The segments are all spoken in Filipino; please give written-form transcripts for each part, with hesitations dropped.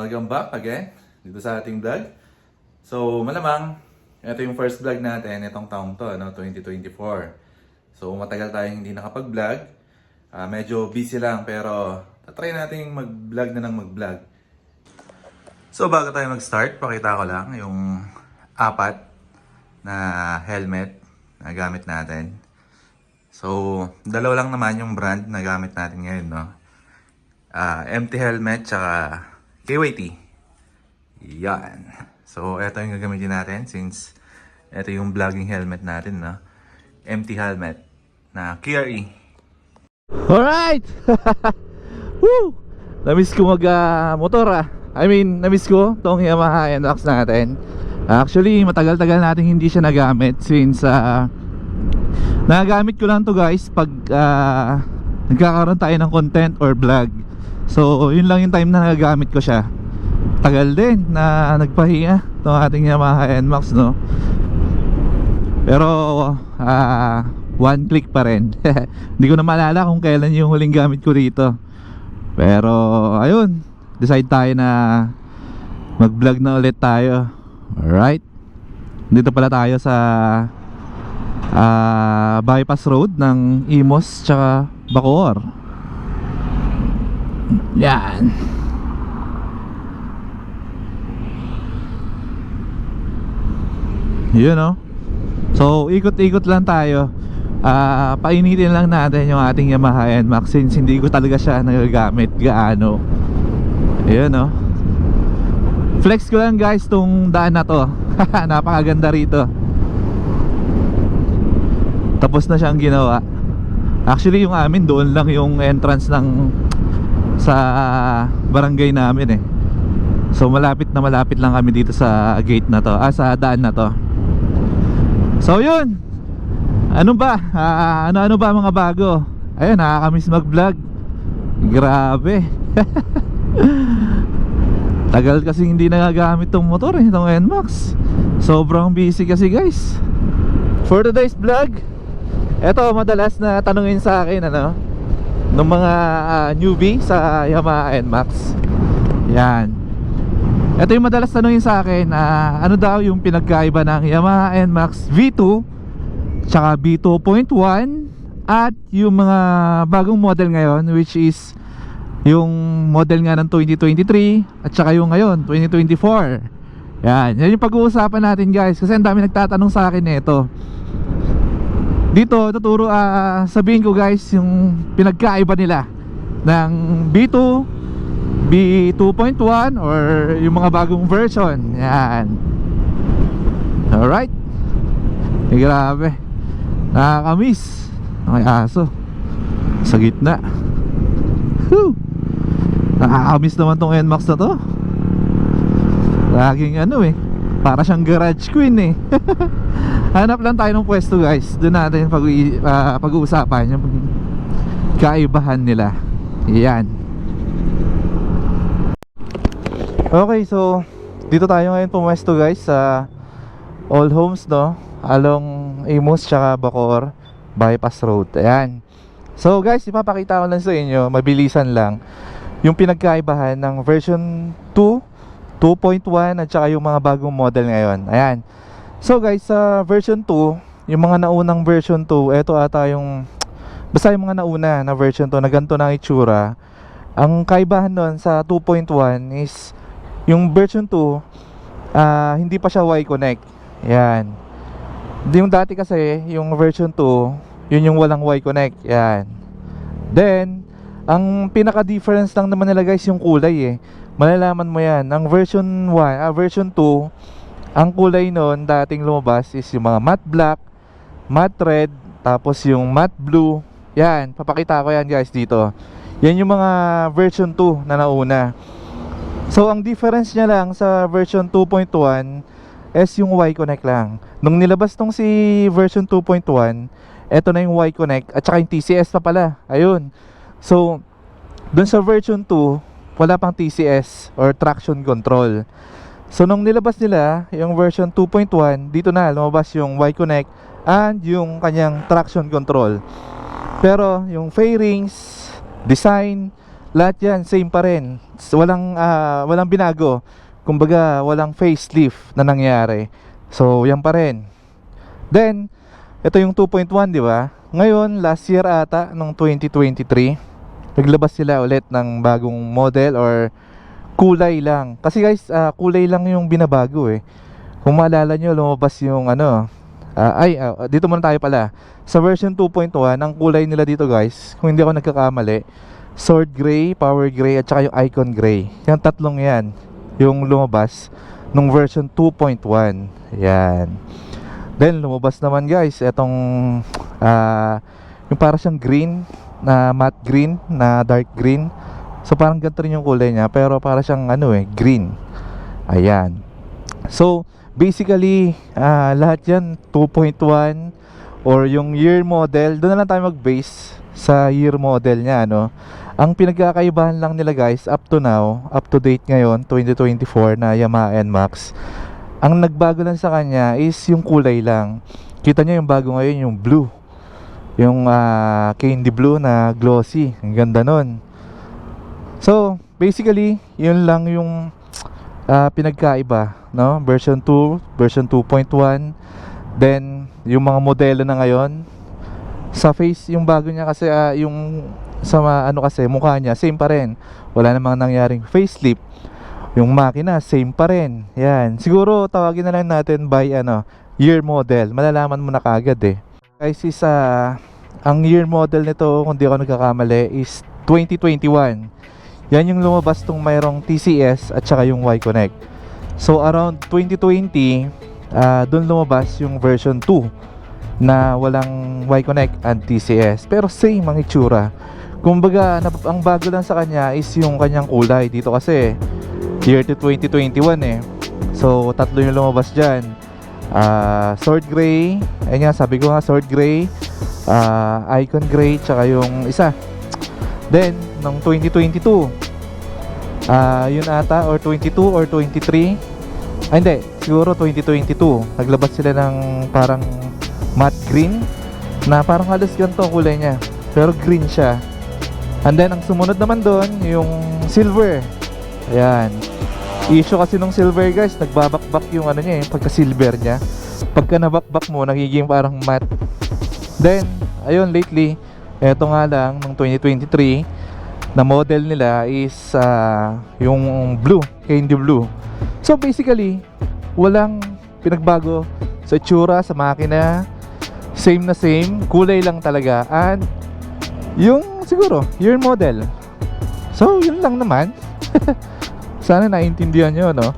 Welcome back again dito sa ating vlog. So malamang ito yung first vlog natin itong taong to, 2024. So matagal tayong hindi nakapag-vlog. Medyo busy lang pero try natin mag-vlog na ng mag-vlog. So bago tayo mag-start, pakita ko lang yung apat na helmet na gamit natin. So dalawa lang naman yung brand na gamit natin ngayon, no? MT helmet tsaka KYT. Yan. So, ito yung gagamitin natin since ito yung vlogging helmet natin, no? MT helmet na KRE. Alright! Woo! Namiss ko mag-motor namiss ko tong Yamaha NMAX natin. Actually, matagal-tagal natin hindi siya nagamit since nagagamit ko lang to guys pag nagkakaroon tayo ng content or vlog. So, yun lang yung time na nagagamit ko siya. Tagal din na nagpahinga itong ating Yamaha NMAX, no? Pero one click pa rin. Hindi ko na maalala kung kailan yung huling gamit ko rito. Pero ayun, decide tayo na mag-vlog na ulit tayo. Alright. Dito pala tayo sa bypass road ng Imos tsaka Bacoor. Yan. Yun, no? So ikot-ikot lang tayo. Painitin lang natin yung ating Yamaha NMAX since hindi ko talaga siya nagagamit gaano. Yun, no? Flex ko lang guys tong daan na to. Napakaganda rito. Tapos na siyang ginawa. Actually yung amin doon lang yung entrance ng sa barangay namin eh. So malapit lang kami dito sa gate na to, sa daan na to. So yun. Ano ba? Ano ba mga bago? Ayun, nakakamiss mag-vlog. Grabe. Tagal kasi hindi nagagamit tong motor eh, tong NMAX. Sobrang busy kasi guys. For today's vlog, eto madalas na tanungin sa akin ng mga newbie sa Yamaha NMAX. Yan. Ito yung madalas tanungin sa akin, ano daw yung pinagkaiba ng Yamaha NMAX V2 tsaka V2.1 at yung mga bagong model ngayon, which is yung model nga ng 2023 at saka yung ngayon 2024. Yan yung pag-uusapan natin guys, kasi ang dami nagtatanong sa akin nito. Dito tuturo, sabihin ko guys yung pinagkaiba nila ng V2, V2.1 or yung mga bagong version. Yan. Alright. Grabe. Nakakamiss. May aso sa gitna. Whew. Nakakamiss naman tong NMAX na to. Laging para siyang garage queen eh. Hanap lang tayo ng pwesto guys. Doon natin pag-uusapan yung kaibahan nila. Yan. Okay, so dito tayo ngayon pumwesto guys sa All Homes, no? Along Imos tsaka Bacoor bypass road. Ayan. So guys, ipapakita ko lang sa inyo, mabilisan lang, yung pinagkaibahan ng version 2, 2.1 at saka yung mga bagong model ngayon. Ayan. So guys, sa version 2, yung mga naunang version 2, eto ata yung basta yung mga nauna na version 2 na ganito na itsura. Ang kaibahan nun sa 2.1 is yung version 2, hindi pa siya Y-Connect. Yan. Yung dati kasi, yung version 2, yun yung walang Y-Connect. Yan. Then, ang pinaka-difference lang naman nila guys, yung kulay eh. Malalaman mo yan. Ang version 1, version 2, ang kulay nun dating lumabas is yung mga matte black, matte red, tapos yung matte blue. Yan, papakita ko yan guys dito. Yan yung mga version 2 na nauna. So ang difference niya lang sa version 2.1 is yung Y-Connect lang. Nung nilabas tong si version 2.1, eto na yung Y-Connect at saka yung TCS pa pala. Ayun. So dun sa version 2, wala pang TCS or traction control. So nung nilabas nila yung version 2.1, dito na lumabas yung Y-Connect and yung kanyang traction control. Pero yung fairings, design, lahat yan same pa rin. Walang binago. Kumbaga, walang facelift na nangyari. So, yan pa rin. Then, ito yung 2.1, di ba? Ngayon, last year ata, nung 2023, naglabas sila ulit ng bagong model or kulay lang. Kasi guys, kulay lang yung binabago eh. Kung maalala nyo, lumabas yung ano, dito muna tayo pala. Sa version 2.1, ang kulay nila dito guys, kung hindi ako nagkakamali, sword gray, power gray, at saka yung icon gray. Yung tatlong yan, yung lumabas nung version 2.1. Yan. Then lumabas naman guys, etong yung para siyang green, na matte green, na dark green. So parang ganito rin yung kulay niya, pero para siyang ano green. Ayan. So basically, lahat yan 2.1 or yung year model. Doon na lang tayo mag-base sa year model niya, no? Ang pinagkakaibahan lang nila guys, up to now, up to date ngayon 2024 na Yamaha NMAX, ang nagbago lang sa kanya is yung kulay lang. Kita nyo yung bago ngayon, yung blue, yung candy blue na glossy. Ang ganda nun. So basically, yun lang yung pinagkaiba, no? Version 2, version 2.1. Then yung mga modelo na ngayon, sa face yung bago niya kasi yung sa ano kasi mukha niya same pa rin. Wala namang nangyaring facelift. Yung makina same pa rin. Yan. Siguro tawagin na lang natin by year model. Malalaman mo na kaagad eh. Guys, is ang year model nito, kung di ako nagkakamali, is 2021. Yan yung lumabas tong mayroong TCS at saka yung Y-Connect. So around 2020, doon lumabas yung version 2 na walang Y-Connect and TCS, pero same ang itsura. Kumbaga, ang bago lang sa kanya is yung kanyang kulay. Dito kasi year to 2021 eh. So tatlo yung lumabas dyan. Sword gray, ayun nga, sabi ko nga, sword gray, icon gray, tsaka yung isa. Then nung 2022, yun ata, or 22 or 23, hindi, siguro 2022, naglabas sila ng parang matte green na parang halos ganito ang kulay niya, pero green siya. And then ang sumunod naman doon yung silver. Ayan. Issue kasi nung silver guys, nagbabakbak yung ano niya, yung pagka silver niya. Pagka nabakbak mo, nagiging parang matte. Then ayun, lately, eto nga lang nung 2023 na model nila is yung blue, candy blue. So basically, walang pinagbago sa itsura, sa makina. Same na same, kulay lang talaga. And yung siguro, year model. So yun lang naman. Sana naintindihan nyo, no?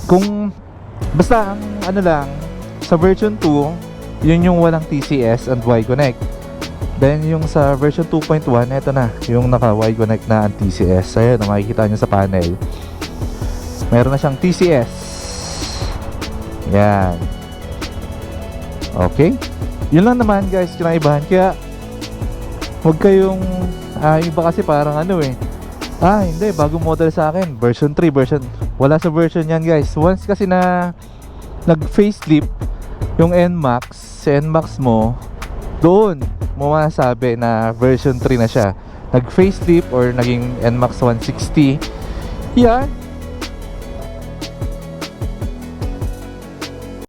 Kung basta ang ano lang, sa version 2, yun yung walang TCS and Y-Connect. Then yung sa version 2.1, eto na, yung naka Y-Connect na and TCS. Ayun, makikita nyo sa panel, meron na siyang TCS. Yan. Okay, yun lang naman guys, kinaibahan. Kaya huwag kayong iba kasi parang hindi, bagong model sa akin, version 3, version, wala sa version yan guys. Once kasi na nag facelift yung NMAX, si NMAX mo, doon mo masasabi na version 3 na siya. Nag facelift or naging NMAX 160, yan,